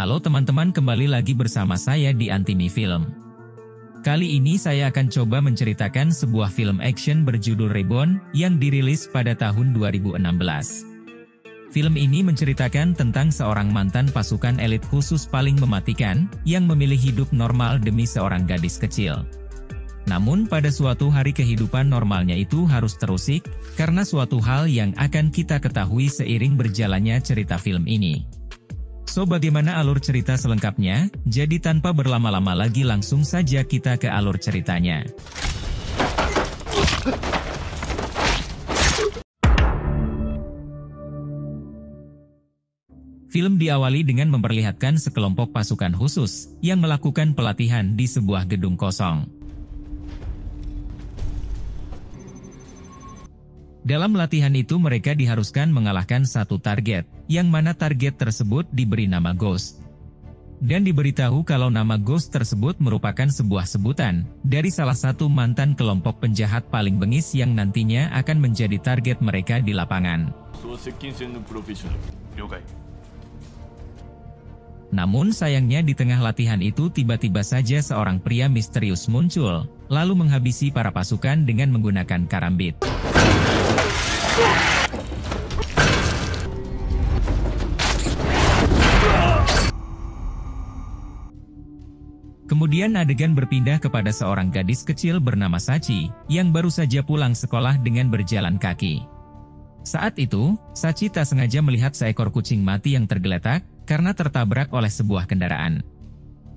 Halo teman-teman, kembali lagi bersama saya di Antimi Film. Kali ini saya akan coba menceritakan sebuah film action berjudul Reborn yang dirilis pada tahun 2016. Film ini menceritakan tentang seorang mantan pasukan elit khusus paling mematikan yang memilih hidup normal demi seorang gadis kecil. Namun pada suatu hari kehidupan normalnya itu harus terusik karena suatu hal yang akan kita ketahui seiring berjalannya cerita film ini. So, bagaimana alur cerita selengkapnya? Jadi tanpa berlama-lama lagi langsung saja kita ke alur ceritanya. Film diawali dengan memperlihatkan sekelompok pasukan khusus yang melakukan pelatihan di sebuah gedung kosong. Dalam latihan itu mereka diharuskan mengalahkan satu target, yang mana target tersebut diberi nama Ghost. Dan diberitahu kalau nama Ghost tersebut merupakan sebuah sebutan dari salah satu mantan kelompok penjahat paling bengis yang nantinya akan menjadi target mereka di lapangan. Namun sayangnya di tengah latihan itu tiba-tiba saja seorang pria misterius muncul, lalu menghabisi para pasukan dengan menggunakan karambit. Kemudian adegan berpindah kepada seorang gadis kecil bernama Sachi, yang baru saja pulang sekolah dengan berjalan kaki. Saat itu, Sachi tak sengaja melihat seekor kucing mati yang tergeletak, karena tertabrak oleh sebuah kendaraan.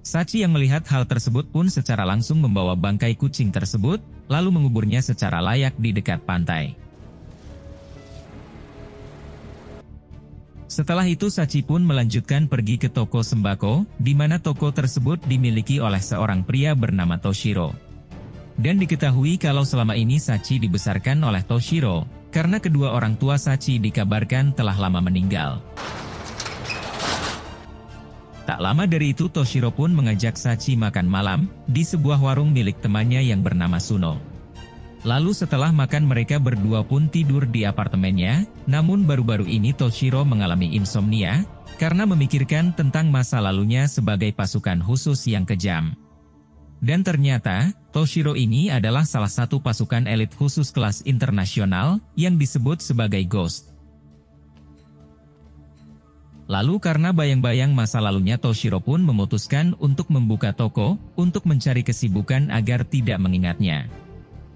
Sachi yang melihat hal tersebut pun secara langsung membawa bangkai kucing tersebut, lalu menguburnya secara layak di dekat pantai. Setelah itu Sachi pun melanjutkan pergi ke toko sembako, di mana toko tersebut dimiliki oleh seorang pria bernama Toshiro. Dan diketahui kalau selama ini Sachi dibesarkan oleh Toshiro, karena kedua orang tua Sachi dikabarkan telah lama meninggal. Tak lama dari itu Toshiro pun mengajak Sachi makan malam, di sebuah warung milik temannya yang bernama Suno. Lalu setelah makan mereka berdua pun tidur di apartemennya, namun baru-baru ini Toshiro mengalami insomnia, karena memikirkan tentang masa lalunya sebagai pasukan khusus yang kejam. Dan ternyata, Toshiro ini adalah salah satu pasukan elit khusus kelas internasional, yang disebut sebagai Ghost. Lalu karena bayang-bayang masa lalunya Toshiro pun memutuskan untuk membuka toko, untuk mencari kesibukan agar tidak mengingatnya.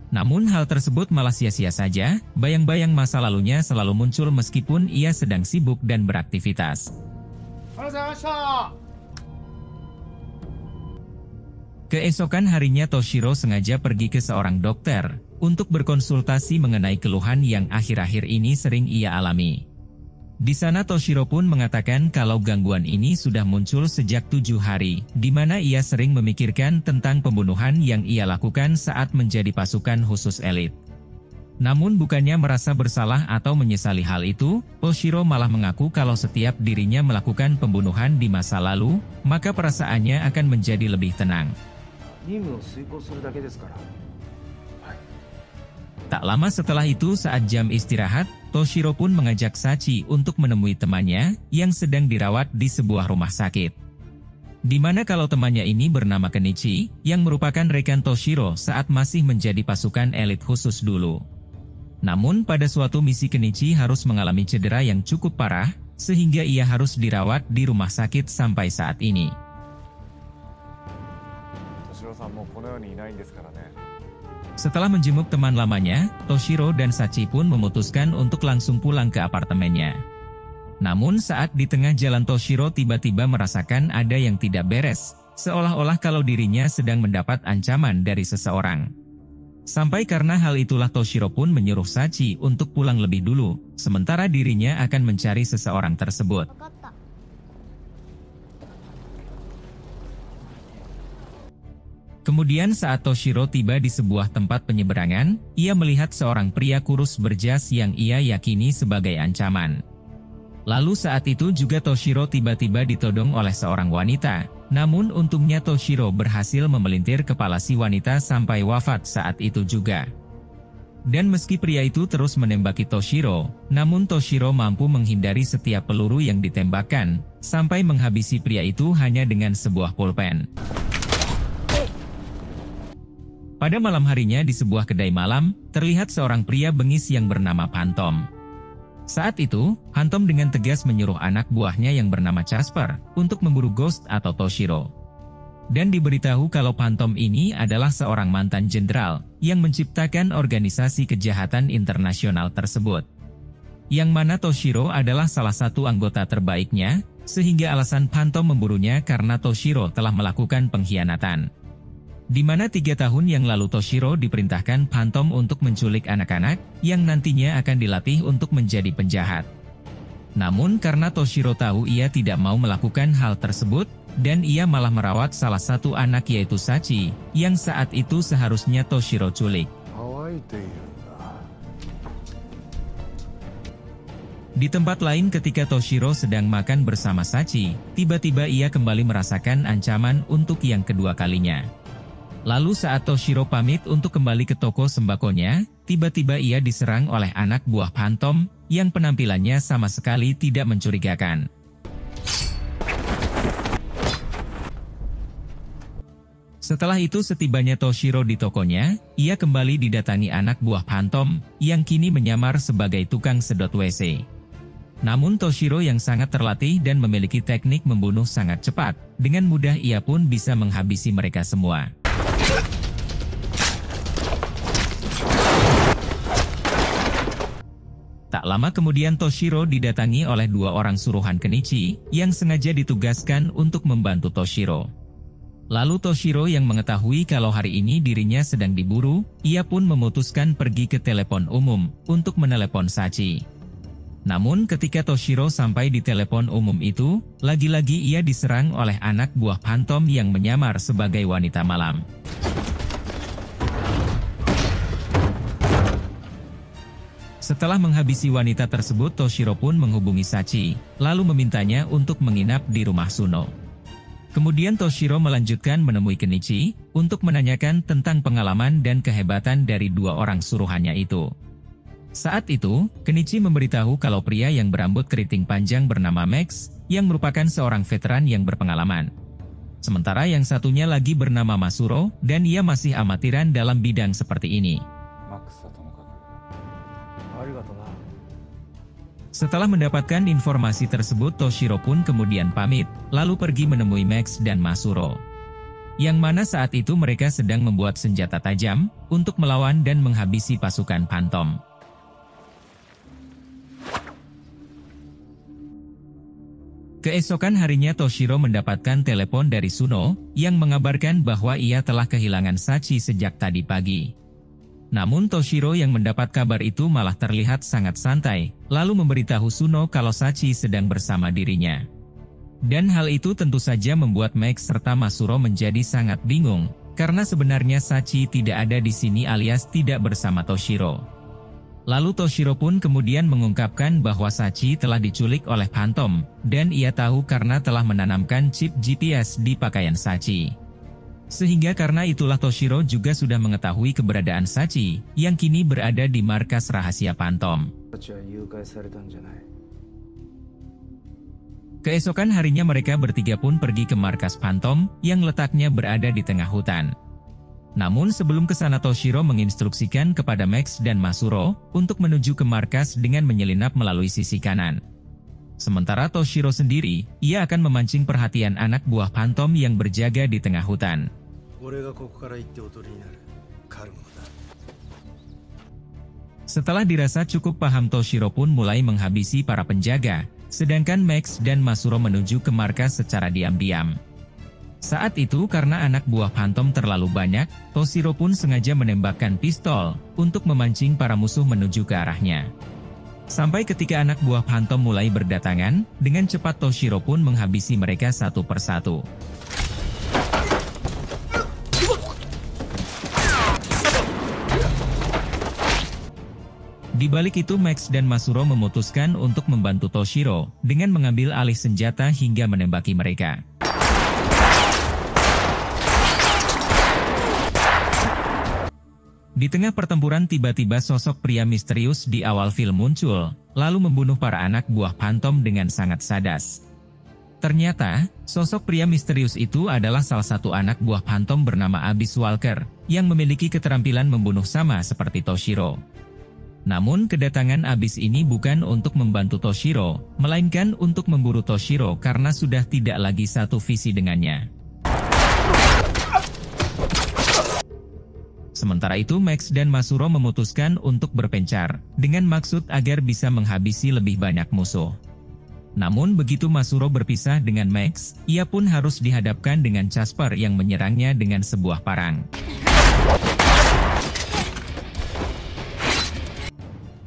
Namun hal tersebut malah sia-sia saja, bayang-bayang masa lalunya selalu muncul meskipun ia sedang sibuk dan beraktivitas. Keesokan harinya Toshiro sengaja pergi ke seorang dokter, untuk berkonsultasi mengenai keluhan yang akhir-akhir ini sering ia alami. Di sana Toshiro pun mengatakan kalau gangguan ini sudah muncul sejak 7 hari, di mana ia sering memikirkan tentang pembunuhan yang ia lakukan saat menjadi pasukan khusus elit. Namun bukannya merasa bersalah atau menyesali hal itu, Toshiro malah mengaku kalau setiap dirinya melakukan pembunuhan di masa lalu, maka perasaannya akan menjadi lebih tenang. Tak lama setelah itu saat jam istirahat, Toshiro pun mengajak Sachi untuk menemui temannya yang sedang dirawat di sebuah rumah sakit. Di mana kalau temannya ini bernama Kenichi, yang merupakan rekan Toshiro saat masih menjadi pasukan elit khusus dulu. Namun pada suatu misi Kenichi harus mengalami cedera yang cukup parah, sehingga ia harus dirawat di rumah sakit sampai saat ini. Setelah menjenguk teman lamanya, Toshiro dan Sachi pun memutuskan untuk langsung pulang ke apartemennya. Namun saat di tengah jalan Toshiro tiba-tiba merasakan ada yang tidak beres, seolah-olah kalau dirinya sedang mendapat ancaman dari seseorang. Sampai karena hal itulah Toshiro pun menyuruh Sachi untuk pulang lebih dulu, sementara dirinya akan mencari seseorang tersebut. Kemudian saat Toshiro tiba di sebuah tempat penyeberangan, ia melihat seorang pria kurus berjas yang ia yakini sebagai ancaman. Lalu saat itu juga Toshiro tiba-tiba ditodong oleh seorang wanita, namun untungnya Toshiro berhasil memelintir kepala si wanita sampai wafat saat itu juga. Dan meski pria itu terus menembaki Toshiro, namun Toshiro mampu menghindari setiap peluru yang ditembakkan, sampai menghabisi pria itu hanya dengan sebuah pulpen. Pada malam harinya di sebuah kedai malam, terlihat seorang pria bengis yang bernama Phantom. Saat itu, Phantom dengan tegas menyuruh anak buahnya yang bernama Casper untuk memburu Ghost atau Toshiro. Dan diberitahu kalau Phantom ini adalah seorang mantan jenderal yang menciptakan organisasi kejahatan internasional tersebut. Yang mana Toshiro adalah salah satu anggota terbaiknya, sehingga alasan Phantom memburunya karena Toshiro telah melakukan pengkhianatan. Di mana 3 tahun yang lalu Toshiro diperintahkan Phantom untuk menculik anak-anak yang nantinya akan dilatih untuk menjadi penjahat. Namun karena Toshiro tahu ia tidak mau melakukan hal tersebut, dan ia malah merawat salah satu anak yaitu Sachi, yang saat itu seharusnya Toshiro culik. Di tempat lain ketika Toshiro sedang makan bersama Sachi, tiba-tiba ia kembali merasakan ancaman untuk yang kedua kalinya. Lalu saat Toshiro pamit untuk kembali ke toko sembakonya, tiba-tiba ia diserang oleh anak buah Phantom, yang penampilannya sama sekali tidak mencurigakan. Setelah itu setibanya Toshiro di tokonya, ia kembali didatangi anak buah Phantom, yang kini menyamar sebagai tukang sedot WC. Namun Toshiro yang sangat terlatih dan memiliki teknik membunuh sangat cepat, dengan mudah ia pun bisa menghabisi mereka semua. Tak lama kemudian Toshiro didatangi oleh 2 orang suruhan Kenichi, yang sengaja ditugaskan untuk membantu Toshiro. Lalu Toshiro yang mengetahui kalau hari ini dirinya sedang diburu, ia pun memutuskan pergi ke telepon umum, untuk menelepon Sachi. Namun ketika Toshiro sampai di telepon umum itu, lagi-lagi ia diserang oleh anak buah Phantom yang menyamar sebagai wanita malam. Setelah menghabisi wanita tersebut, Toshiro pun menghubungi Sachi, lalu memintanya untuk menginap di rumah Suno. Kemudian Toshiro melanjutkan menemui Kenichi, untuk menanyakan tentang pengalaman dan kehebatan dari 2 orang suruhannya itu. Saat itu, Kenichi memberitahu kalau pria yang berambut keriting panjang bernama Max, yang merupakan seorang veteran yang berpengalaman. Sementara yang satunya lagi bernama Masuro, dan ia masih amatiran dalam bidang seperti ini. Setelah mendapatkan informasi tersebut, Toshiro pun kemudian pamit, lalu pergi menemui Max dan Masuro. Yang mana saat itu mereka sedang membuat senjata tajam, untuk melawan dan menghabisi pasukan Phantom. Keesokan harinya Toshiro mendapatkan telepon dari Suno, yang mengabarkan bahwa ia telah kehilangan Sachi sejak tadi pagi. Namun Toshiro yang mendapat kabar itu malah terlihat sangat santai, lalu memberitahu Suno kalau Sachi sedang bersama dirinya. Dan hal itu tentu saja membuat Max serta Masuro menjadi sangat bingung, karena sebenarnya Sachi tidak ada di sini alias tidak bersama Toshiro. Lalu Toshiro pun kemudian mengungkapkan bahwa Sachi telah diculik oleh Phantom, dan ia tahu karena telah menanamkan chip GPS di pakaian Sachi. Sehingga karena itulah Toshiro juga sudah mengetahui keberadaan Sachi, yang kini berada di markas rahasia Phantom. Keesokan harinya mereka bertiga pun pergi ke markas Phantom, yang letaknya berada di tengah hutan. Namun sebelum ke sana Toshiro menginstruksikan kepada Max dan Masuro, untuk menuju ke markas dengan menyelinap melalui sisi kanan. Sementara Toshiro sendiri, ia akan memancing perhatian anak buah Phantom yang berjaga di tengah hutan. Setelah dirasa cukup paham, Toshiro pun mulai menghabisi para penjaga, sedangkan Max dan Masuro menuju ke markas secara diam-diam. Saat itu karena anak buah Phantom terlalu banyak, Toshiro pun sengaja menembakkan pistol, untuk memancing para musuh menuju ke arahnya. Sampai ketika anak buah Phantom mulai berdatangan, dengan cepat Toshiro pun menghabisi mereka satu persatu. Di balik itu Max dan Masuro memutuskan untuk membantu Toshiro, dengan mengambil alih senjata hingga menembaki mereka. Di tengah pertempuran tiba-tiba sosok pria misterius di awal film muncul, lalu membunuh para anak buah Phantom dengan sangat sadas. Ternyata, sosok pria misterius itu adalah salah satu anak buah Phantom bernama Abyss Walker, yang memiliki keterampilan membunuh sama seperti Toshiro. Namun kedatangan Abyss ini bukan untuk membantu Toshiro, melainkan untuk memburu Toshiro karena sudah tidak lagi satu visi dengannya. Sementara itu Max dan Masuro memutuskan untuk berpencar, dengan maksud agar bisa menghabisi lebih banyak musuh. Namun begitu Masuro berpisah dengan Max, ia pun harus dihadapkan dengan Casper yang menyerangnya dengan sebuah parang.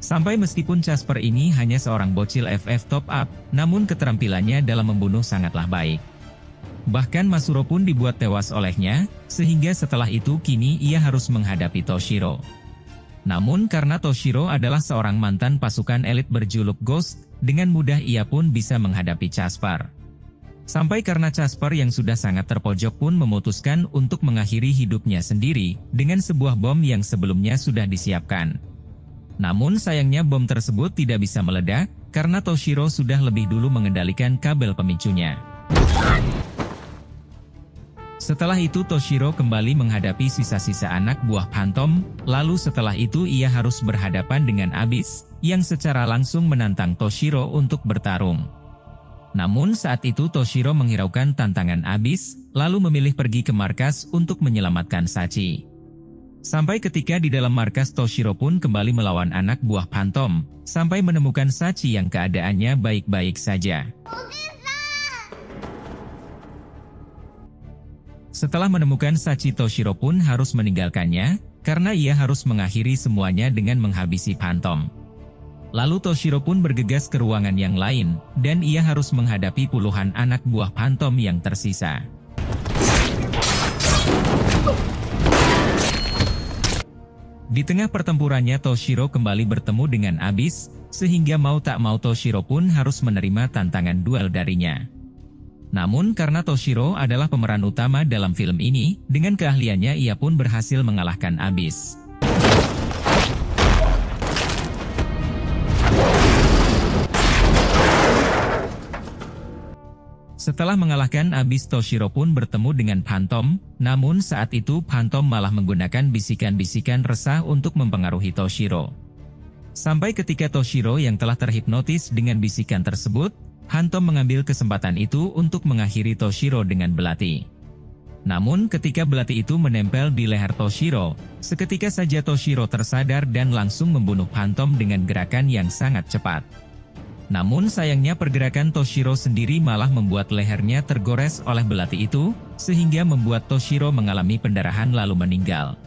Sampai meskipun Casper ini hanya seorang bocil FF top up, namun keterampilannya dalam membunuh sangatlah baik. Bahkan Masuro pun dibuat tewas olehnya, sehingga setelah itu kini ia harus menghadapi Toshiro. Namun karena Toshiro adalah seorang mantan pasukan elit berjuluk Ghost, dengan mudah ia pun bisa menghadapi Casper. Sampai karena Casper yang sudah sangat terpojok pun memutuskan untuk mengakhiri hidupnya sendiri, dengan sebuah bom yang sebelumnya sudah disiapkan. Namun sayangnya bom tersebut tidak bisa meledak, karena Toshiro sudah lebih dulu mengendalikan kabel pemicunya. Setelah itu Toshiro kembali menghadapi sisa-sisa anak buah Phantom, lalu setelah itu ia harus berhadapan dengan Abyss, yang secara langsung menantang Toshiro untuk bertarung. Namun saat itu Toshiro menghiraukan tantangan Abyss, lalu memilih pergi ke markas untuk menyelamatkan Sachi. Sampai ketika di dalam markas Toshiro pun kembali melawan anak buah Phantom, sampai menemukan Sachi yang keadaannya baik-baik saja. Setelah menemukan Sachi, Toshiro pun harus meninggalkannya, karena ia harus mengakhiri semuanya dengan menghabisi Phantom. Lalu Toshiro pun bergegas ke ruangan yang lain, dan ia harus menghadapi puluhan anak buah Phantom yang tersisa. Di tengah pertempurannya Toshiro kembali bertemu dengan Abyss, sehingga mau tak mau Toshiro pun harus menerima tantangan duel darinya. Namun karena Toshiro adalah pemeran utama dalam film ini, dengan keahliannya ia pun berhasil mengalahkan Abyss. Setelah mengalahkan Abyss, Toshiro pun bertemu dengan Phantom, namun saat itu Phantom malah menggunakan bisikan-bisikan resah untuk mempengaruhi Toshiro. Sampai ketika Toshiro yang telah terhipnotis dengan bisikan tersebut, Phantom mengambil kesempatan itu untuk mengakhiri Toshiro dengan belati. Namun ketika belati itu menempel di leher Toshiro, seketika saja Toshiro tersadar dan langsung membunuh Phantom dengan gerakan yang sangat cepat. Namun sayangnya pergerakan Toshiro sendiri malah membuat lehernya tergores oleh belati itu, sehingga membuat Toshiro mengalami pendarahan lalu meninggal.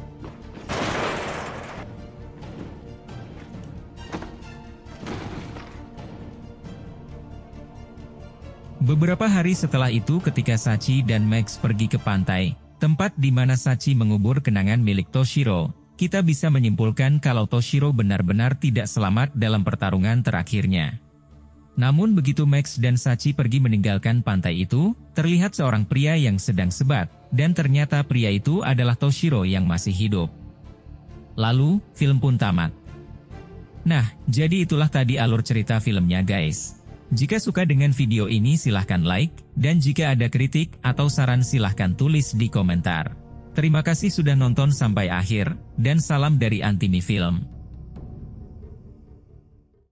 Beberapa hari setelah itu ketika Sachi dan Max pergi ke pantai, tempat di mana Sachi mengubur kenangan milik Toshiro, kita bisa menyimpulkan kalau Toshiro benar-benar tidak selamat dalam pertarungan terakhirnya. Namun begitu Max dan Sachi pergi meninggalkan pantai itu, terlihat seorang pria yang sedang sebat, dan ternyata pria itu adalah Toshiro yang masih hidup. Lalu, film pun tamat. Nah, jadi itulah tadi alur cerita filmnya guys. Jika suka dengan video ini silahkan like, dan jika ada kritik atau saran silahkan tulis di komentar. Terima kasih sudah nonton sampai akhir, dan salam dari Antimi Film.